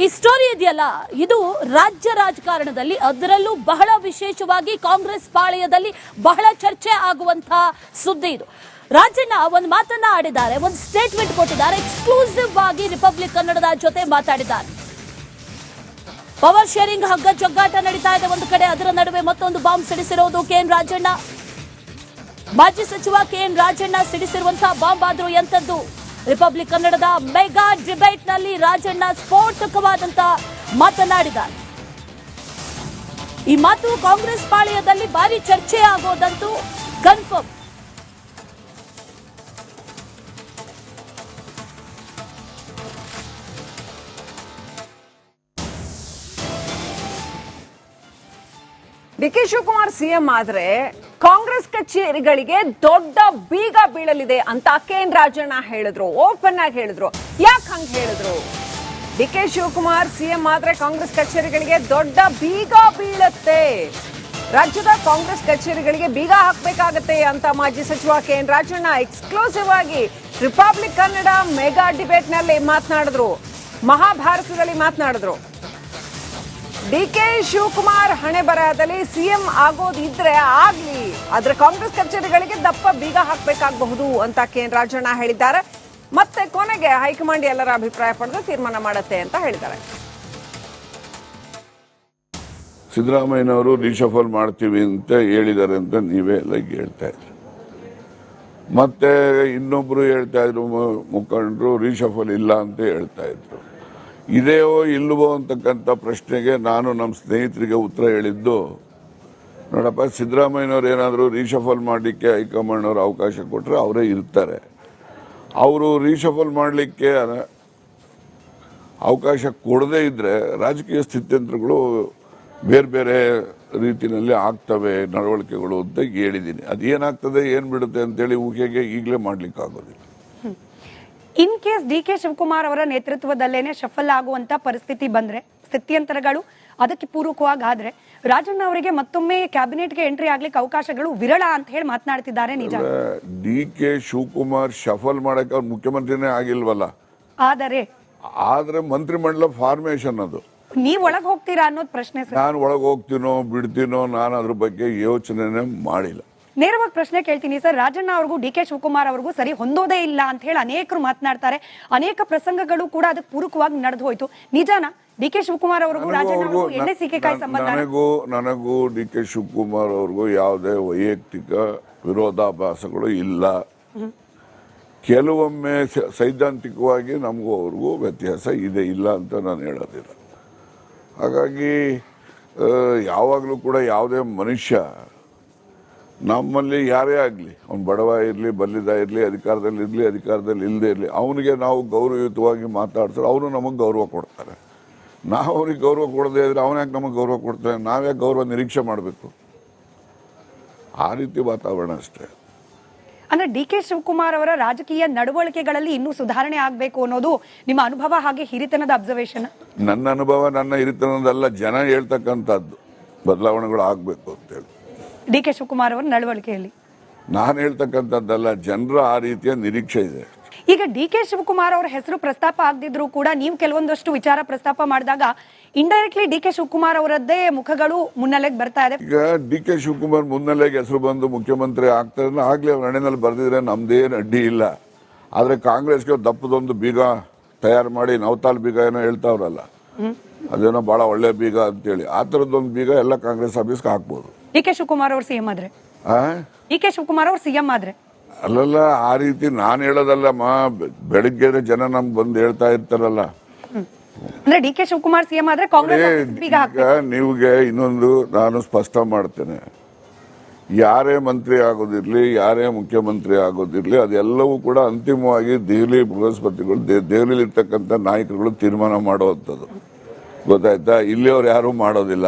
ಈ ಸ್ಟೋರಿ ಇದೆಯಲ್ಲ, ಇದು ರಾಜ್ಯ ರಾಜಕಾರಣದಲ್ಲಿ, ಅದರಲ್ಲೂ ಬಹಳ ವಿಶೇಷವಾಗಿ ಕಾಂಗ್ರೆಸ್ ಪಾಳೆಯದಲ್ಲಿ ಬಹಳ ಚರ್ಚೆ ಆಗುವಂತಹ ಸುದ್ದಿ ಇದು. ರಾಜಣ್ಣ ಒಂದು ಮಾತನ್ನ ಆಡಿದ್ದಾರೆ, ಒಂದು ಸ್ಟೇಟ್ಮೆಂಟ್ ಕೊಟ್ಟಿದ್ದಾರೆ, ಎಕ್ಸ್ಕ್ಲೂಸಿವ್ ಆಗಿ ರಿಪಬ್ಲಿಕ್ ಕನ್ನಡದ ಜೊತೆ ಮಾತಾಡಿದ್ದಾರೆ. ಪವರ್ ಶೇರಿಂಗ್ ಹಗ್ಗ ಜಗ್ಗಾಟ ನಡೀತಾ ಇದೆ ಒಂದು ಕಡೆ, ಅದರ ನಡುವೆ ಮತ್ತೊಂದು ಬಾಂಬ್ ಸಿಡಿಸಿರೋದು ಕೆಎನ್ ರಾಜಣ್ಣ. ಮಾಜಿ ಸಚಿವ ಕೆಎನ್ ರಾಜಣ್ಣ ಸಿಡಿಸಿರುವಂತಹ ಬಾಂಬ್ ಆದ್ರೂ ಎಂತದ್ದು? ರಿಪಬ್ಲಿಕ್ ಕನ್ನಡದ ಮೆಗಾ ಡಿಬೇಟ್ ನಲ್ಲಿ ರಾಜಣ್ಣ ಸ್ಫೋಟಕವಾದಂತಹ ಮಾತನಾಡಿದ್ದಾರೆ. ಈ ಮಾತು ಕಾಂಗ್ರೆಸ್ ಪಾಳೆಯದಲ್ಲಿ ಭಾರಿ ಚರ್ಚೆ ಆಗೋದಂತೂ ಕನ್ಫರ್ಮ್. ಡಿಕೆ ಶಿವಕುಮಾರ್ ಸಿಎಂ ಆದ್ರೆ ಕಾಂಗ್ರೆಸ್ ಕಚೇರಿಗಳಿಗೆ ದೊಡ್ಡ ಬೀಗ ಬೀಳಲಿದೆ ಅಂತ ಕೆಎನ್ ರಾಜಣ್ಣ ಹೇಳಿದ್ರು, ಓಪನ್ ಆಗಿ ಹೇಳಿದ್ರು. ಯಾಕೆ ಹಂಗ ಹೇಳಿದ್ರು? ಡಿಕೆ ಶಿವಕುಮಾರ್ ಸಿಎಂ ಆದ್ರೆ ಕಾಂಗ್ರೆಸ್ ಕಚೇರಿಗಳಿಗೆ ದೊಡ್ಡ ಬೀಗ ಬೀಳತ್ತೆ, ರಾಜ್ಯದ ಕಾಂಗ್ರೆಸ್ ಕಚೇರಿಗಳಿಗೆ ಬೀಗ ಹಾಕಬೇಕಾಗತ್ತೆ ಅಂತ ಮಾಜಿ ಸಚಿವ ಕೆಎನ್ ರಾಜಣ್ಣ ಎಕ್ಸ್ಕ್ಲೂಸಿವ್ ಆಗಿ ರಿಪಬ್ಲಿಕ್ ಕನ್ನಡ ಮೆಗಾ ಡಿಬೇಟ್ ನಲ್ಲಿ ಮಾತನಾಡಿದ್ರು, ಮಹಾಭಾರತದಲ್ಲಿ ಮಾತನಾಡಿದ್ರು. ಡಿಕೆ ಶಿವಕುಮಾರ್ ಹಣೆ ಬರಹದಲ್ಲಿ ಸಿಎಂ ಆಗೋದಿದ್ರೆ ಆಗ್ಲಿ, ಆದ್ರೆ ಕಾಂಗ್ರೆಸ್ ಕಚೇರಿಗಳಿಗೆ ದಪ್ಪ ಬೀಗ ಹಾಕಬೇಕಾಗಬಹುದು ಅಂತ ಕೆಎನ್ ರಾಜಣ್ಣ ಹೇಳಿದ್ದಾರೆ. ಮತ್ತೆ ಕೊನೆಗೆ ಹೈಕಮಾಂಡ್ ಎಲ್ಲರ ಅಭಿಪ್ರಾಯ ಪಡೆದು ತೀರ್ಮಾನ ಮಾಡುತ್ತೆ ಅಂತ ಹೇಳಿದ್ದಾರೆ. ಸಿದ್ದರಾಮಯ್ಯನವರು ರೀಶಫಲ್ ಮಾಡ್ತೀವಿ ಅಂತ ಹೇಳಿದ್ದಾರೆ ಅಂತ ನೀವೇ ಎಲ್ಲ ಹೇಳ್ತಾ ಇದ್ರಿ. ಮತ್ತೆ ಇನ್ನೊಬ್ರು ಹೇಳ್ತಾ ಇದ್ರು, ಮುಖಂಡರು ರೀಶಫಲ್ ಇಲ್ಲ ಅಂತ ಹೇಳ್ತಾ ಇದ್ರು. ಇದೆಯೋ ಇಲ್ಲವೋ ಅಂತಕ್ಕಂಥ ಪ್ರಶ್ನೆಗೆ ನಾನು ನಮ್ಮ ಸ್ನೇಹಿತರಿಗೆ ಉತ್ತರ ಹೇಳಿದ್ದು, ನೋಡಪ್ಪ, ಸಿದ್ದರಾಮಯ್ಯನವ್ರು ಏನಾದರೂ ರೀಶಫಲ್ ಮಾಡಲಿಕ್ಕೆ ಹೈಕಮಾಂಡ್ ಅವರು ಅವಕಾಶ ಕೊಟ್ಟರೆ ಅವರೇ ಇರ್ತಾರೆ. ಅವರು ರೀಶಫಲ್ ಮಾಡಲಿಕ್ಕೆ ಅವಕಾಶ ಕೊಡದೇ ಇದ್ರೆ ರಾಜಕೀಯ ಸ್ಥಿತ್ಯಂತರಗಳು ಬೇರೆ ಬೇರೆ ರೀತಿಯಲ್ಲಿ ಆಗ್ತವೆ, ನಡವಳಿಕೆಗಳು ಅಂತ ಹೇಳಿದ್ದೀನಿ. ಅದೇನಾಗ್ತದೆ, ಏನು ಬಿಡುತ್ತೆ ಅಂತೇಳಿ ಊಹೆಗೆ ಈಗಲೇ ಮಾಡ್ಲಿಕ್ಕೆ ಆಗೋದಿಲ್ಲ. ಇನ್ ಕೇಸ್ ಡಿಕೆ ಶಿವಕುಮಾರ್ ಅವರ ನೇತೃತ್ವದಲ್ಲೇನೆ ಶಫಲ್ ಆಗುವಂತ ಪರಿಸ್ಥಿತಿ ಬಂದ್ರೆ, ಸ್ಥಿತ್ಯಂತರಗಳು ಅದಕ್ಕೆ ಪೂರಕವಾಗಿ ಆದ್ರೆ, ರಾಜಣ್ಣ ಅವರಿಗೆ ಮತ್ತೊಮ್ಮೆ ಕ್ಯಾಬಿನೆಟ್ಗೆ ಎಂಟ್ರಿ ಆಗ್ಲಿಕ್ಕೆ ಅವಕಾಶಗಳು ವಿರಳ ಅಂತ ಹೇಳಿ ಮಾತನಾಡ್ತಿದ್ದಾರೆ. ನಿಜ? ಡಿಕೆ ಶಿವಕುಮಾರ್ ಶಫಲ್ ಮಾಡಕ್ಕೆ ಅವ್ರು ಮುಖ್ಯಮಂತ್ರಿನೇ ಆಗಿಲ್ವಲ್ಲ. ಆದ್ರೆ ಮಂತ್ರಿಮಂಡಲ ಫಾರ್ಮೇಶನ್ ಅದು. ನೀವ್ ಒಳಗ್ ಹೋಗ್ತೀರಾ ಅನ್ನೋದು ಪ್ರಶ್ನೆ. ನಾನು ಒಳಗ್ ಹೋಗ್ತೀನೋ ಬಿಡ್ತೀನೋ ನಾನು ಅದ್ರ ಬಗ್ಗೆ ಯೋಚನೆ ಮಾಡಿಲ್ಲ. ನೇರವಾಗಿ ಪ್ರಶ್ನೆ ಕೇಳ್ತೀನಿ ಸರ್. ರಾಜಣ್ಣ ಅವ್ರಿಗೂ ಡಿಕೆ ಶಿವಕುಮಾರ್ ಅವ್ರಿಗೂ ಸರಿ ಹೊಂದೋದೇ ಇಲ್ಲ ಅಂತ ಹೇಳಿ ಅನೇಕರು ಮಾತನಾಡ್ತಾರೆ. ಅನೇಕ ಪ್ರಸಂಗಗಳು ಕೂಡ ಅದಕ್ಕೆ ಪೂರಕವಾಗಿ ನಡೆದು ಹೋಯ್ತು. ನಿಜಾನ ಡಿಕೆ ಶಿವಕುಮಾರ್ ಅವ್ರಿಗೂ ರಾಜಣ್ಣ ಅವ್ರಿಗೂ ಎಣ್ಣೆ ಸೀಕೆಕಾಯಿ ಸಂಬಂಧ? ನನಗೂ ಡಿಕೆ ಶಿವಕುಮಾರ್ ಅವ್ರಿಗೂ ಯಾವುದೇ ವೈಯಕ್ತಿಕ ವಿರೋಧಾಭಾಸಗಳು ಇಲ್ಲ. ಕೆಲವೊಮ್ಮೆ ಸೈದ್ಧಾಂತಿಕವಾಗಿ ನಮಗೂ ಅವ್ರಿಗೂ ವ್ಯತ್ಯಾಸ ಇದೆ, ಇಲ್ಲ ಅಂತ ನಾನು ಹೇಳೋದಿಲ್ಲ. ಹಾಗಾಗಿ ಯಾವಾಗಲೂ ಕೂಡ ಯಾವುದೇ ಮನುಷ್ಯ, ನಮ್ಮಲ್ಲಿ ಯಾರೇ ಆಗಲಿ, ಅವ್ನು ಬಡವ ಇರಲಿ, ಬಲ್ಲಿದ ಇರಲಿ, ಅಧಿಕಾರದಲ್ಲಿ ಇರಲಿ, ಅಧಿಕಾರದಲ್ಲಿ ಇಲ್ಲದೆ ಇರಲಿ, ಅವನಿಗೆ ನಾವು ಗೌರವಯುತವಾಗಿ ಮಾತಾಡ್ತಾರೆ, ಅವರು ನಮಗೆ ಗೌರವ ಕೊಡ್ತಾರೆ. ನಾವು ಅವ್ರಿಗೆ ಗೌರವ ಕೊಡದೇ ಇದ್ರೆ ಅವನ್ಯಾಕೆ ನಮಗೆ ಗೌರವ ಕೊಡ್ತಾರೆ? ನಾವ್ಯಾಕೆ ಗೌರವ ನಿರೀಕ್ಷೆ ಮಾಡಬೇಕು? ಆ ರೀತಿ ವಾತಾವರಣ ಅಷ್ಟೇ. ಅಂದ್ರೆ ಡಿಕೆ ಶಿವಕುಮಾರ್ ಅವರ ರಾಜಕೀಯ ನಡವಳಿಕೆಗಳಲ್ಲಿ ಇನ್ನೂ ಸುಧಾರಣೆ ಆಗಬೇಕು ಅನ್ನೋದು ನಿಮ್ಮ ಅನುಭವ, ಹಾಗೆ ಹಿರಿತನದ ಅಬ್ಸರ್ವೇಷನ್? ನನ್ನ ಅನುಭವ, ನನ್ನ ಹಿರಿತನದಲ್ಲ, ಜನ ಹೇಳ್ತಕ್ಕಂಥದ್ದು ಬದಲಾವಣೆಗಳು ಆಗಬೇಕು ಅಂತೇಳಿ. ಡಿಕೆ ಶಿವಕುಮಾರ್ ಅವರ ನಡವಳಿಕೆಯಲ್ಲಿ ನಾನು ಹೇಳ್ತಕ್ಕಂಥದ್ದಲ್ಲ, ಜನರ ಆ ರೀತಿಯ ನಿರೀಕ್ಷೆ ಇದೆ. ಈಗ ಡಿಕೆ ಶಿವಕುಮಾರ್ ಅವರ ಹೆಸರು ಪ್ರಸ್ತಾಪ ಆಗದಿದ್ರು ಕೂಡ ನೀವು ಕೆಲವೊಂದಷ್ಟು ವಿಚಾರ ಪ್ರಸ್ತಾಪ ಮಾಡಿದಾಗ ಇಂಡೈರೆಕ್ಟ್ಲಿ ಡಿಕೆ ಶಿವಕುಮಾರ್ ಅವರದ್ದೇ ಮುಖಗಳು ಮುನ್ನೆಲೆಗೆ ಬರ್ತಾ ಇದೆ. ಈಗ ಡಿಕೆ ಶಿವಕುಮಾರ್ ಮುನ್ನೆಲೆಗೆ ಹೆಸರು ಬಂದು ಮುಖ್ಯಮಂತ್ರಿ ಆಗ್ತಾರೆ, ಆಗ್ಲೇ ಅವ್ರ ಹಣೆನಲ್ಲಿ ಬರ್ದಿದ್ರೆ ನಮ್ದೇನು ಅಡ್ಡಿ ಇಲ್ಲ. ಆದ್ರೆ ಕಾಂಗ್ರೆಸ್ಗೆ ದಪ್ಪದೊಂದು ಬೀಗ ತಯಾರು ಮಾಡಿ, ನವತಾಲ್ ಬೀಗ ಏನೋ ಹೇಳ್ತಾವ್ರಲ್ಲ, ಅದೇನೋ ಬಹಳ ಒಳ್ಳೆ ಬೀಗ ಅಂತೇಳಿ, ಆ ತರದೊಂದು ಬೀಗ ಎಲ್ಲ ಕಾಂಗ್ರೆಸ್ ಆಫೀಸ್ಗೆ ಹಾಕ್ಬೋದು. ಡಿಕೆ ಶಿವಕುಮಾರ್ ಅವರು ಸಿಎಂ ಆದ್ರೆ? ಡಿಕೆ ಶಿವಕುಮಾರ್ ಅವರು ಸಿಎಂ ಆದ್ರೆ? ಅಲ್ಲಲ್ಲ, ಆ ರೀತಿ ನಾನು ಹೇಳೋದಲ್ಲ. ಬೆಳಿಗ್ಗೆ ಜನ ನಮ್ಗೆ ಬಂದು ಹೇಳ್ತಾ ಇರ್ತಾರಲ್ಲ. ಅಂದ್ರೆ ಡಿಕೆ ಶಿವಕುಮಾರ್ ಸಿಎಂ ಆದ್ರೆ ಕಾಂಗ್ರೆಸ್ ನೀವ್ಗೆ ಇನ್ನೊಂದು ನಾನು ಸ್ಪಷ್ಟ ಮಾಡ್ತೇನೆ, ಯಾರೇ ಮಂತ್ರಿ ಆಗೋದಿರ್ಲಿ, ಯಾರೇ ಮುಖ್ಯಮಂತ್ರಿ ಆಗೋದಿರ್ಲಿ, ಅದೆಲ್ಲವೂ ಕೂಡ ಅಂತಿಮವಾಗಿ ದೆಹಲಿ ಬೃಹಸ್ಪತಿಗಳು, ದೆಹಲಿಲಿ ಇರ್ತಕ್ಕಂಥ ನಾಯಕರುಗಳು ತೀರ್ಮಾನ ಮಾಡುವಂಥದ್ದು. ಗೊತ್ತಾಯ್ತಾ? ಇಲ್ಲಿ ಅವ್ರು ಯಾರು ಮಾಡೋದಿಲ್ಲ.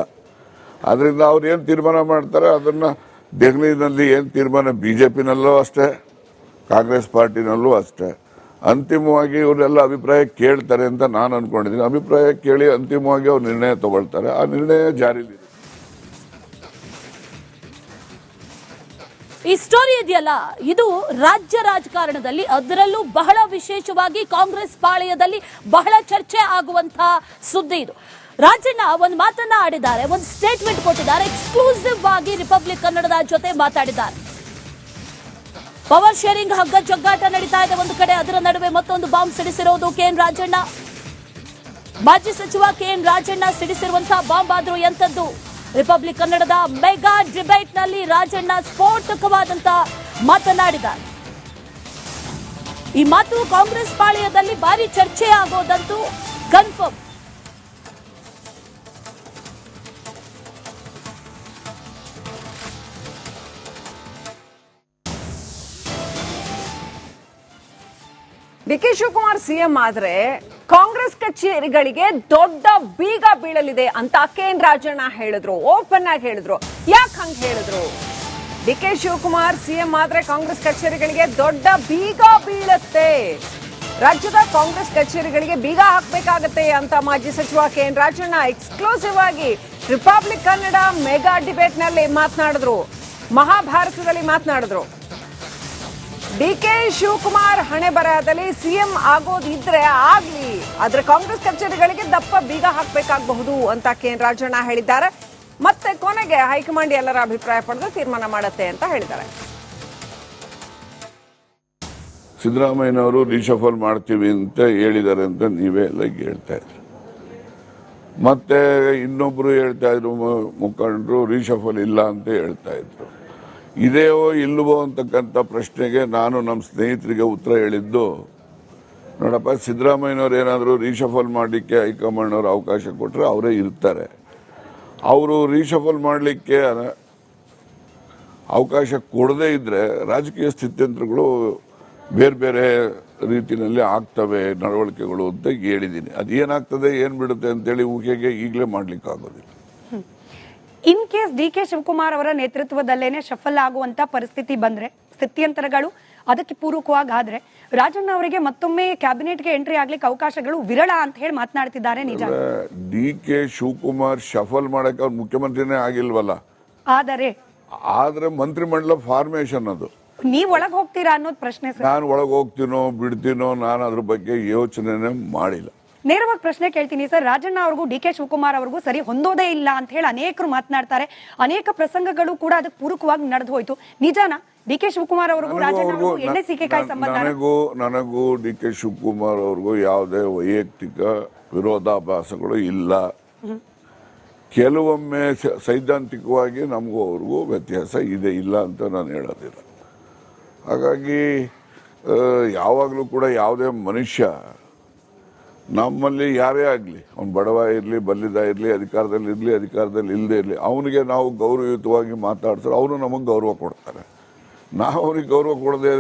ಆದ್ರಿಂದ ಅವ್ರು ಏನ್ ತೀರ್ಮಾನ ಮಾಡ್ತಾರೆ ಅದನ್ನ ದೆಹಲಿನಲ್ಲಿ ಏನ್ ತೀರ್ಮಾನ, ಬಿಜೆಪಿನಲ್ಲೂ ಅಷ್ಟೇ, ಕಾಂಗ್ರೆಸ್ ಪಾರ್ಟಿನಲ್ಲೂ ಅಷ್ಟೇ, ಅಂತಿಮವಾಗಿ ಇವರೆಲ್ಲ ಅಭಿಪ್ರಾಯ ಕೇಳ್ತಾರೆ ಅಂತ ನಾನು ಅನ್ಕೊಂಡಿದ್ದೀನಿ. ಅಭಿಪ್ರಾಯ ಕೇಳಿ ಅಂತಿಮವಾಗಿ ಅವ್ರು ನಿರ್ಣಯ ತಗೊಳ್ತಾರೆ, ಆ ನಿರ್ಣಯ ಜಾರಿಲಿ. ಈ ಸ್ಟೋರಿ ಇದೆಯಲ್ಲ, ಇದು ರಾಜ್ಯ ರಾಜಕಾರಣದಲ್ಲಿ, ಅದರಲ್ಲೂ ಬಹಳ ವಿಶೇಷವಾಗಿ ಕಾಂಗ್ರೆಸ್ ಪಾಳೆಯದಲ್ಲಿ ಬಹಳ ಚರ್ಚೆ ಆಗುವಂತಹ ಸುದ್ದಿ ಇದು. ರಾಜಣ್ಣ ಒಂದು ಮಾತನ್ನ ಆಡಿದ್ದಾರೆ, ಒಂದು ಸ್ಟೇಟ್ಮೆಂಟ್ ಕೊಟ್ಟಿದ್ದಾರೆ, ಎಕ್ಸ್ಕ್ಲೂಸಿವ್ ಆಗಿ ರಿಪಬ್ಲಿಕ್ ಕನ್ನಡದ ಜೊತೆ ಮಾತಾಡಿದ್ದಾರೆ. ಪವರ್ ಶೇರಿಂಗ್ ಹಗ್ಗ ಜಗ್ಗಾಟ ನಡೀತಾ ಇದೆ ಒಂದು ಕಡೆ, ಅದರ ನಡುವೆ ಮತ್ತೊಂದು ಬಾಂಬ್ ಸಿಡಿಸಿರೋದು ಕೆಎನ್ ರಾಜಣ್ಣ. ಮಾಜಿ ಸಚಿವ ಕೆಎನ್ ರಾಜಣ್ಣ ಸಿಡಿಸಿರುವಂತಹ ಬಾಂಬ್ ಆದ್ರೂ ಎಂತದ್ದು? ರಿಪಬ್ಲಿಕ್ ಕನ್ನಡದ ಮೆಗಾ ಡಿಬೇಟ್ ನಲ್ಲಿ ರಾಜಣ್ಣ ಸ್ಫೋಟಕವಾದಂತಹ ಮಾತನಾಡಿದ್ದಾರೆ. ಈ ಮಾತು ಕಾಂಗ್ರೆಸ್ ಪಾಳೆಯದಲ್ಲಿ ಭಾರಿ ಚರ್ಚೆ ಆಗೋದಂತೂ ಕನ್ಫರ್ಮ್. ಡಿಕೆ ಶಿವಕುಮಾರ್ ಸಿಎಂ ಆದ್ರೆ ಕಾಂಗ್ರೆಸ್ ಕಚೇರಿಗಳಿಗೆ ದೊಡ್ಡ ಬೀಗ ಬೀಳಲಿದೆ ಅಂತ ಕೆಎನ್ ರಾಜಣ್ಣ ಹೇಳಿದ್ರು, ಓಪನ್ ಆಗಿ ಹೇಳಿದ್ರು. ಯಾಕೆ ಹಂಗ್ ಹೇಳಿದ್ರು? ಡಿಕೆ ಶಿವಕುಮಾರ್ ಸಿಎಂ ಆದ್ರೆ ಕಾಂಗ್ರೆಸ್ ಕಚೇರಿಗಳಿಗೆ ದೊಡ್ಡ ಬೀಗ ಬೀಳತ್ತೆ, ರಾಜ್ಯದ ಕಾಂಗ್ರೆಸ್ ಕಚೇರಿಗಳಿಗೆ ಬೀಗ ಹಾಕ್ಬೇಕಾಗತ್ತೆ ಅಂತ ಮಾಜಿ ಸಚಿವ ಕೆಎನ್ ರಾಜಣ್ಣ ಎಕ್ಸ್ಕ್ಲೂಸಿವ್ ಆಗಿ ರಿಪಬ್ಲಿಕ್ ಕನ್ನಡ ಮೆಗಾ ಡಿಬೇಟ್ ನಲ್ಲಿ ಮಾತನಾಡಿದ್ರು, ಮಹಾಭಾರತದಲ್ಲಿ ಮಾತನಾಡಿದ್ರು. ಡಿಕೆ ಶಿವಕುಮಾರ್ ಹಣೆ ಬರಹದಲ್ಲಿ ಸಿಎಂ ಆಗೋದಿದ್ರೆ ಆಗ್ಲಿ, ಆದ್ರೆ ಕಾಂಗ್ರೆಸ್ ಕಚೇರಿಗಳಿಗೆ ದಪ್ಪ ಬೀಗ ಹಾಕಬೇಕಾಗಬಹುದು ಅಂತ ಕೆಎನ್ ರಾಜಣ್ಣ ಹೇಳಿದ್ದಾರೆ. ಮತ್ತೆ ಕೊನೆಗೆ ಹೈಕಮಾಂಡ್ ಎಲ್ಲರ ಅಭಿಪ್ರಾಯ ಪಡೆದು ತೀರ್ಮಾನ ಮಾಡುತ್ತೆ ಅಂತ ಹೇಳಿದ್ದಾರೆ. ಸಿದ್ದರಾಮಯ್ಯನವರು ರಿಶಫಲ್ ಮಾಡ್ತೀವಿ ಅಂತ ಹೇಳಿದ್ದಾರೆ ಅಂತ ನೀವೇ ಎಲ್ಲ ಹೇಳ್ತಾ ಇದ್ರಿ. ಮತ್ತೆ ಇನ್ನೊಬ್ರು ಹೇಳ್ತಾ ಇದ್ರು, ಮುಖಂಡರು ರಿಶಫಲ್ ಇಲ್ಲ ಅಂತ ಹೇಳ್ತಾ ಇದ್ರು. ಇದೇವೋ ಇಲ್ಲವೋ ಅಂತಕ್ಕಂಥ ಪ್ರಶ್ನೆಗೆ ನಾನು ನಮ್ಮ ಸ್ನೇಹಿತರಿಗೆ ಉತ್ತರ ಹೇಳಿದ್ದು, ನೋಡಪ್ಪ, ಸಿದ್ದರಾಮಯ್ಯನವ್ರು ಏನಾದರೂ ರೀಶಫಲ್ ಮಾಡಲಿಕ್ಕೆ ಹೈಕಮಾಂಡ್ ಅವರು ಅವಕಾಶ ಕೊಟ್ಟರೆ ಅವರೇ ಇರ್ತಾರೆ. ಅವರು ರೀಶಫಲ್ ಮಾಡಲಿಕ್ಕೆ ಅವಕಾಶ ಕೊಡದೇ ಇದ್ರೆ ರಾಜಕೀಯ ಸ್ಥಿತ್ಯಂತರಗಳು ಬೇರೆ ಬೇರೆ ರೀತಿಯಲ್ಲಿ ಆಗ್ತವೆ, ನಡವಳಿಕೆಗಳು ಅಂತ ಹೇಳಿದ್ದೀನಿ. ಅದೇನಾಗ್ತದೆ, ಏನು ಬಿಡುತ್ತೆ ಅಂತೇಳಿ ಊಹೆಗೆ ಈಗಲೇ ಮಾಡ್ಲಿಕ್ಕೆ ಆಗೋದಿಲ್ಲ. ಇನ್ ಕೇಸ್ ಡಿಕೆ ಶಿವಕುಮಾರ್ ಅವರ ನೇತೃತ್ವದಲ್ಲೇನೆ ಶಫಲ್ ಆಗುವಂತ ಪರಿಸ್ಥಿತಿ ಬಂದ್ರೆ, ಸ್ಥಿತ್ಯಂತರಗಳು ಅದಕ್ಕೆ ಪೂರಕವಾಗಿ ಆದ್ರೆ, ರಾಜಣ್ಣ ಅವರಿಗೆ ಮತ್ತೊಮ್ಮೆ ಕ್ಯಾಬಿನೆಟ್ಗೆ ಎಂಟ್ರಿ ಆಗ್ಲಿಕ್ಕೆ ಅವಕಾಶಗಳು ವಿರಳ ಅಂತ ಹೇಳಿ ಮಾತನಾಡ್ತಿದ್ದಾರೆ. ನಿಜ? ಡಿಕೆ ಶಿವಕುಮಾರ್ ಶಫಲ್ ಮಾಡಕ್ಕೆ ಅವ್ರು ಮುಖ್ಯಮಂತ್ರಿನೇ ಆಗಿಲ್ವಲ್ಲ. ಆದ್ರೆ ಮಂತ್ರಿಮಂಡಲ ಫಾರ್ಮೇಶನ್ ಅದು. ನೀವ್ ಒಳಗ್ ಹೋಗ್ತೀರಾ ಅನ್ನೋದು ಪ್ರಶ್ನೆ. ನಾನು ಒಳಗೆ ಹೋಗ್ತೀನೋ ಬಿಡ್ತೀನೋ ನಾನು ಅದ್ರ ಬಗ್ಗೆ ಯೋಚನೆ ಮಾಡಿಲ್ಲ. ನೇರವಾಗಿ ಪ್ರಶ್ನೆ ಕೇಳ್ತೀನಿ ಸರ್. ರಾಜಣ್ಣ ಅವ್ರಿಗೂ ಡಿಕೆ ಶಿವಕುಮಾರ್ ಅವ್ರಿಗೂ ಸರಿ ಹೊಂದೋದೇ ಇಲ್ಲ ಅಂತ ಹೇಳಿ ಅನೇಕರು ಮಾತನಾಡ್ತಾರೆ. ಅನೇಕ ಪ್ರಸಂಗಗಳು ಕೂಡ ಅದಕ್ಕೆ ಪೂರಕವಾಗಿ ನಡೆದು ಹೋಯ್ತು. ನಿಜಾನ ಡಿಕೆ ಶಿವಕುಮಾರ್ ಅವ್ರಿಗೂ ರಾಜಣ್ಣ ಅವ್ರಿಗೂ ಎಣ್ಣೆ ಸೀಕೆಕಾಯಿ ಸಂಬಂಧ? ನನಗೂ ಡಿಕೆ ಶಿವಕುಮಾರ್ ಅವ್ರಿಗೂ ಯಾವುದೇ ವೈಯಕ್ತಿಕ ವಿರೋಧಾಭಾಸಗಳು ಇಲ್ಲ. ಕೆಲವೊಮ್ಮೆ ಸೈದ್ಧಾಂತಿಕವಾಗಿ ನಮಗೂ ಅವ್ರಿಗೂ ವ್ಯತ್ಯಾಸ ಇದೆ, ಇಲ್ಲ ಅಂತ ನಾನು ಹೇಳೋದಿಲ್ಲ. ಹಾಗಾಗಿ ಯಾವಾಗಲೂ ಕೂಡ ಯಾವುದೇ ಮನುಷ್ಯ, ನಮ್ಮಲ್ಲಿ ಯಾರೇ ಆಗಲಿ, ಅವ್ನು ಬಡವ ಇರಲಿ, ಬಲ್ಲಿದ ಇರಲಿ, ಅಧಿಕಾರದಲ್ಲಿ ಇರಲಿ, ಅಧಿಕಾರದಲ್ಲಿ ಇಲ್ಲದೆ ಇರಲಿ, ಅವನಿಗೆ ನಾವು ಗೌರವಯುತವಾಗಿ ಮಾತಾಡ್ತಾರೆ, ಅವರು ನಮಗೆ ಗೌರವ ಕೊಡ್ತಾರೆ. ನಾವು ಅವ್ರಿಗೆ ಗೌರವ ಕೊಡದೇ ಇದ್ರೆ